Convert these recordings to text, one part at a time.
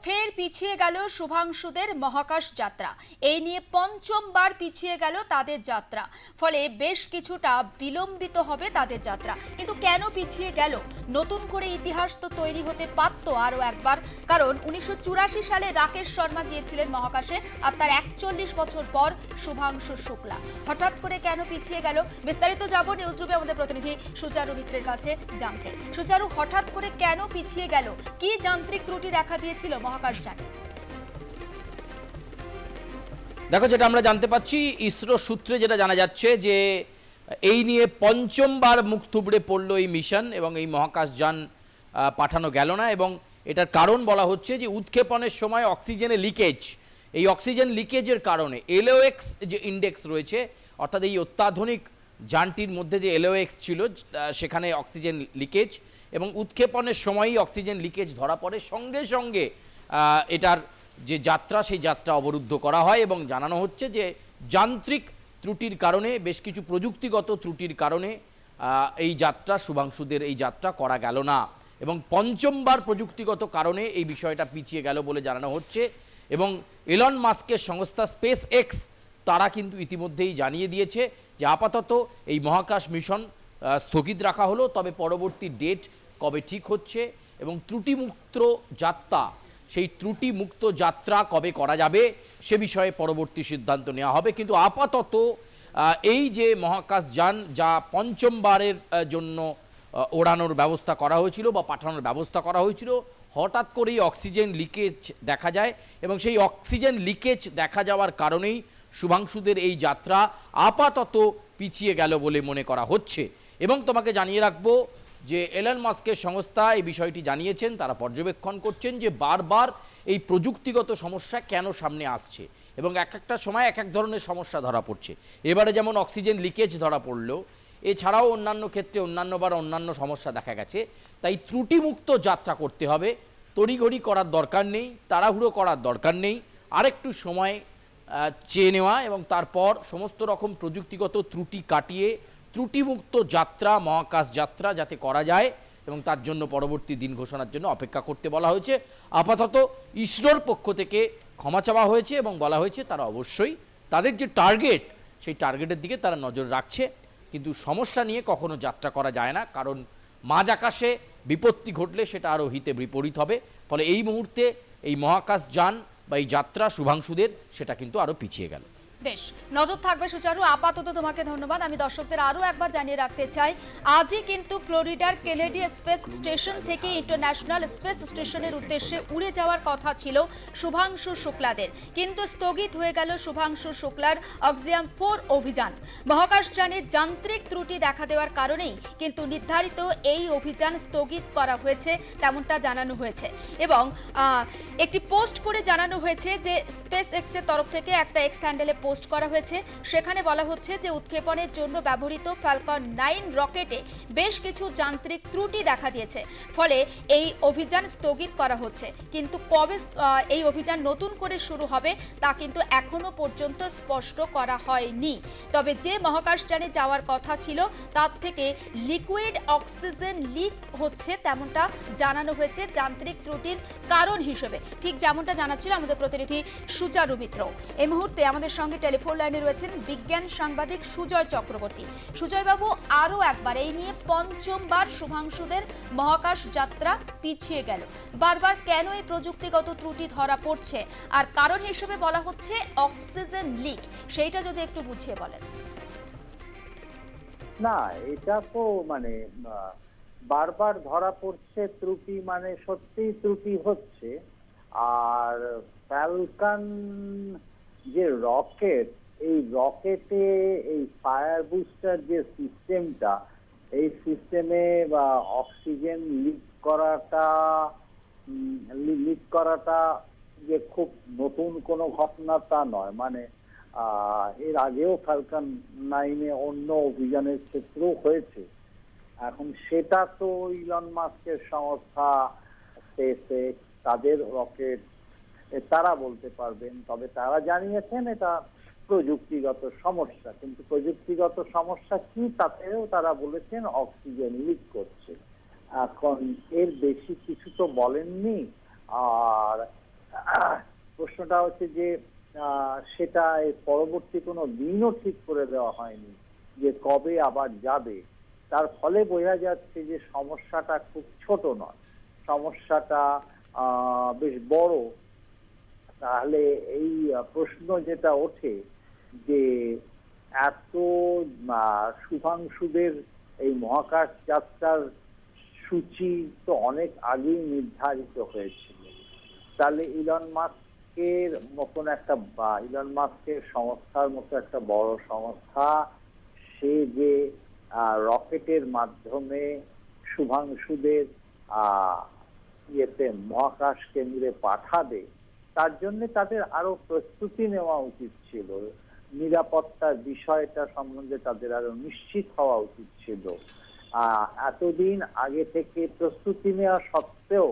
ফের পিছিয়ে গেল শুভাংশুদের মহাকাশ যাত্রা। এই নিয়ে পঞ্চমবার পিছিয়ে গেল তাদের যাত্রা, ফলে বেশ কিছুটা বিলম্বিত হবে তাদের যাত্রা। কিন্তু কেন পিছিয়ে গেল? নতুন করে ইতিহাস তো তৈরি হতে পারত আরো একবার, কারণ 1984 সালে রাকেশ শর্মা গিয়েছিলেন মহাকাশে, আর তার 41 বছর পর শুভাংশু শুক্লা। হঠাৎ করে কেন পিছিয়ে গেল? বিস্তারিত যাব নিউজরুমে আমাদের প্রতিনিধি সুচারু মিত্রের কাছে জানতে। সুচারু, হঠাৎ করে কেন পিছিয়ে গেল? কি যান্ত্রিক ত্রুটি দেখা দিয়েছিল মহাকাশযানে? দেখো, যেটা আমরা জানতে পাচ্ছি ইসরো সূত্রে যেটা জানা যাচ্ছে যে এই নিয়ে পঞ্চমবার মুখ থুবড়ে পড়লো এই মিশন এবং এই মহাকাশযান পাঠানো গেল না। এবং এটার কারণ বলা হচ্ছে যে উৎক্ষেপণের সময় অক্সিজেনের লিকেজ, এই অক্সিজেন লিকেজের কারণে এলওএক্স যে ইন্ডেক্স রয়েছে, অর্থাৎ এই অত্যাধুনিক যানটির মধ্যে যে এলওএক্স ছিল সেখানে অক্সিজেন লিকেজ, এবং উৎক্ষেপণের সময়ই অক্সিজেন লিকেজ ধরা পড়ে। সঙ্গে সঙ্গে এটার যে যাত্রা, সেই যাত্রা অবরুদ্ধ করা হয় এবং জানানো হচ্ছে যে যান্ত্রিক ত্রুটির কারণে, বেশ কিছু প্রযুক্তিগত ত্রুটির কারণে এই যাত্রা, শুভাংশুদের এই যাত্রা করা গেল না। এবং পঞ্চমবার প্রযুক্তিগত কারণে এই বিষয়টা পিছিয়ে গেল বলে জানানো হচ্ছে। এবং এলন মাস্কের সংস্থা স্পেস এক্স তারা কিন্তু ইতিমধ্যেই জানিয়ে দিয়েছে যে আপাতত এই মহাকাশ মিশন স্থগিত রাখা হলো, তবে পরবর্তী ডেট কবে ঠিক হচ্ছে এবং ত্রুটিমুক্ত যাত্রা, সেই ত্রুটিমুক্ত যাত্রা কবে করা যাবে সে বিষয়ে পরবর্তী সিদ্ধান্ত নেওয়া হবে। কিন্তু আপাতত এই যে মহাকাশযান যা পঞ্চমবারের জন্য ওড়ানোর ব্যবস্থা করা হয়েছিল বা পাঠানোর ব্যবস্থা করা হয়েছিল, হঠাৎ করেই অক্সিজেন লিকেজ দেখা যায় এবং সেই অক্সিজেন লিকেজ দেখা যাওয়ার কারণেই শুভাংশুদের এই যাত্রা আপাতত পিছিয়ে গেল বলে মনে করা হচ্ছে। এবং তোমাকে জানিয়ে রাখবো যে এলন মাস্কের সংস্থা এই বিষয়টি জানিয়েছেন, তারা পর্যবেক্ষণ করছেন যে বারবার এই প্রযুক্তিগত সমস্যা কেন সামনে আসছে এবং এক একটা সময় এক এক ধরনের সমস্যা ধরা পড়ছে। এবারে যেমন অক্সিজেন লিকেজ ধরা পড়লো, এছাড়াও অন্যান্য ক্ষেত্রে অন্যান্যবার অন্যান্য সমস্যা দেখা গেছে। তাই ত্রুটিমুক্ত যাত্রা করতে হবে, তড়িঘড়ি করার দরকার নেই, তাড়াহুড়ো করার দরকার নেই, আরেকটু সময় চেয়ে নেওয়া এবং তারপর সমস্ত রকম প্রযুক্তিগত ত্রুটি কাটিয়ে ত্রুটিমুক্ত যাত্রা, মহাকাশ যাত্রা যাতে করা যায় এবং তার জন্য পরবর্তী দিন ঘোষণার জন্য অপেক্ষা করতে বলা হয়েছে। আপাতত ইসরোর পক্ষ থেকে ক্ষমা চাওয়া হয়েছে এবং বলা হয়েছে তারা অবশ্যই তাদের যে টার্গেট, সেই টার্গেটের দিকে তারা নজর রাখছে। কিন্তু সমস্যা নিয়ে কখনো যাত্রা করা যায় না, কারণ মাঝ আকাশে বিপত্তি ঘটলে সেটা আরও হিতে বিপরীত হবে। ফলে এই মুহূর্তে এই মহাকাশযান বা এই যাত্রা শুভাংশুদের সেটা কিন্তু আরও পিছিয়ে গেল। বেশ, নজর থাকবে সুচারু। আপাতত তোমাকে ধন্যবাদ। আমি দর্শকদের আরও একবার জানিয়ে রাখতে চাই, আজই কিন্তু ফ্লোরিডার কেনেডি স্পেস স্টেশন থেকে ইন্টারন্যাশনাল স্পেস স্টেশনের উদ্দেশ্যে উড়ে যাওয়ার কথা ছিল শুভাংশু শুক্লাদের, কিন্তু স্থগিত হয়ে গেল শুভাংশু শুক্লার অক্সিয়াম 4 অভিযান। মহাকাশযানে যান্ত্রিক ত্রুটি দেখা দেওয়ার কারণেই কিন্তু নির্ধারিত এই অভিযান স্থগিত করা হয়েছে, তেমনটা জানানো হয়েছে। এবং একটি পোস্ট করে জানানো হয়েছে যে স্পেস এক্সের তরফ থেকে একটা এক্স হ্যান্ডেলে পোস্ট করা হয়েছে, সেখানে বলা হচ্ছে যে উৎক্ষেপণের জন্য ব্যবহৃত ফ্যালকন 9 রকেটে বেশ কিছু যান্ত্রিক ত্রুটি দেখা দিয়েছে, ফলে এই অভিযান স্থগিত করা হচ্ছে। কিন্তু কবে এই অভিযান নতুন করে শুরু হবে তা কিন্তু এখনো পর্যন্ত স্পষ্ট করা হয়নি। তবে যে মহাকাশযানে যাওয়ার কথা ছিল তার থেকে লিকুইড অক্সিজেন লিক হচ্ছে, তেমনটা জানানো হয়েছে যান্ত্রিক ত্রুটির কারণ হিসেবে, ঠিক যেমনটা জানাচ্ছিল আমাদের প্রতিনিধি সুচারু মিত্র। এই মুহূর্তে আমাদের সঙ্গে টেলিফোন লাইনে রয়েছেন বিজ্ঞান সাংবাদিক সুজয় চক্রবর্তী। সুজয় বাবু, আরো একবার এই নিয়ে পঞ্চমবার শুভাংশুদের মহাকাশ যাত্রা পিছিয়ে গেল, বারবার কেন এই প্রযুক্তিগত ত্রুটি ধরা পড়ছে, আর কারণ হিসেবে বলা হচ্ছে অক্সিজেন লিক, সেইটা যদি একটু বুঝিয়ে বলেন। না, এটা তো মানে বারবার ধরা পড়ছে ত্রুটি, মানে সত্যিই ত্রুটি হচ্ছে। আর ফ্যালকন যে রকেট, এই রকেটে এই ফায়ার বুস্টার যে সিস্টেমটা, এই সিস্টেমে বা অক্সিজেন লিক করাটা যে খুব নতুন কোনো ঘটনা তা নয়। মানে এর আগেও ফ্যালকন 9-এ অন্য অভিযানের ক্ষেত্রেও হয়েছে। এখন সেটা তো ইলন মাস্কের সংস্থা স্পেসএক্স, তাদের রকেট, তারা বলতে পারবেন। তবে তারা জানিয়েছেন এটা প্রযুক্তিগত সমস্যা, কিন্তু প্রযুক্তিগত সমস্যা কি তাতেও তারা বলেছেন অক্সিজেন লিক করছে। এখন এর বেশি কিছু তো বলেননি। আর প্রশ্নটা হচ্ছে যে সেটা এর পরবর্তী কোনো দিনও ঠিক করে দেওয়া হয়নি যে কবে আবার যাবে। তার ফলে বোঝা যাচ্ছে যে সমস্যাটা খুব ছোট নয়, সমস্যাটা বেশ বড়। তাহলে এই প্রশ্ন যেটা ওঠে যে এত শুভাংশুদের এই মহাকাশ যাত্রার সূচি তো অনেক আগেই নির্ধারিত হয়েছিল, তাহলে ইলন মাস্কের মতন একটা ইলন মাস্কের সংস্থার মতো একটা বড় সংস্থা সে যে রকেটের মাধ্যমে শুভাংশুদের মহাকাশ কেন্দ্রে পাঠাবে, তার জন্য তাদের আরো প্রস্তুতি নেওয়া উচিত ছিল, নিরাপত্তার বিষয়টা সম্বন্ধে তাদের আরো নিশ্চিত হওয়া উচিত ছিল। এতদিন আগে থেকে প্রস্তুতি নেওয়া সত্ত্বেও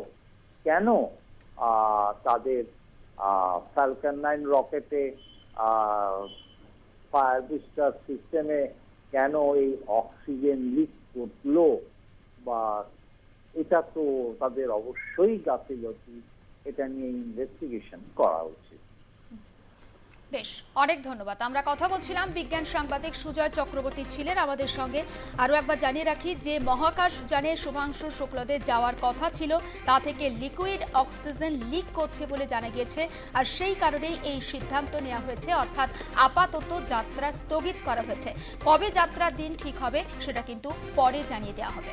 কেন তাদের ফ্যালকন 9 রকেটে ফায়ার বুস্টার সিস্টেমে কেন এই অক্সিজেন লিক করলো, বা এটা তো তাদের অবশ্যই গাফিলতি, এটা নিয়ে ইনভেস্টিগেশন করা উচিত। বেশ, অনেক ধন্যবাদ। আমরা কথা বলছিলাম, বিজ্ঞান সাংবাদিক সুজয় চক্রবর্তী ছিলেন আমাদের সঙ্গে। আরও একবার জানিয়ে রাখি যে মহাকাশ যানে শুভাংশু শুক্লদের যাওয়ার কথা ছিল, তা থেকে লিকুইড অক্সিজেন লিক করছে বলে জানা গিয়েছে, আর সেই কারণেই এই সিদ্ধান্ত নেওয়া হয়েছে, অর্থাৎ আপাতত যাত্রা স্থগিত করা হয়েছে। কবে যাত্রার দিন ঠিক হবে সেটা কিন্তু পরে জানিয়ে দেওয়া হবে।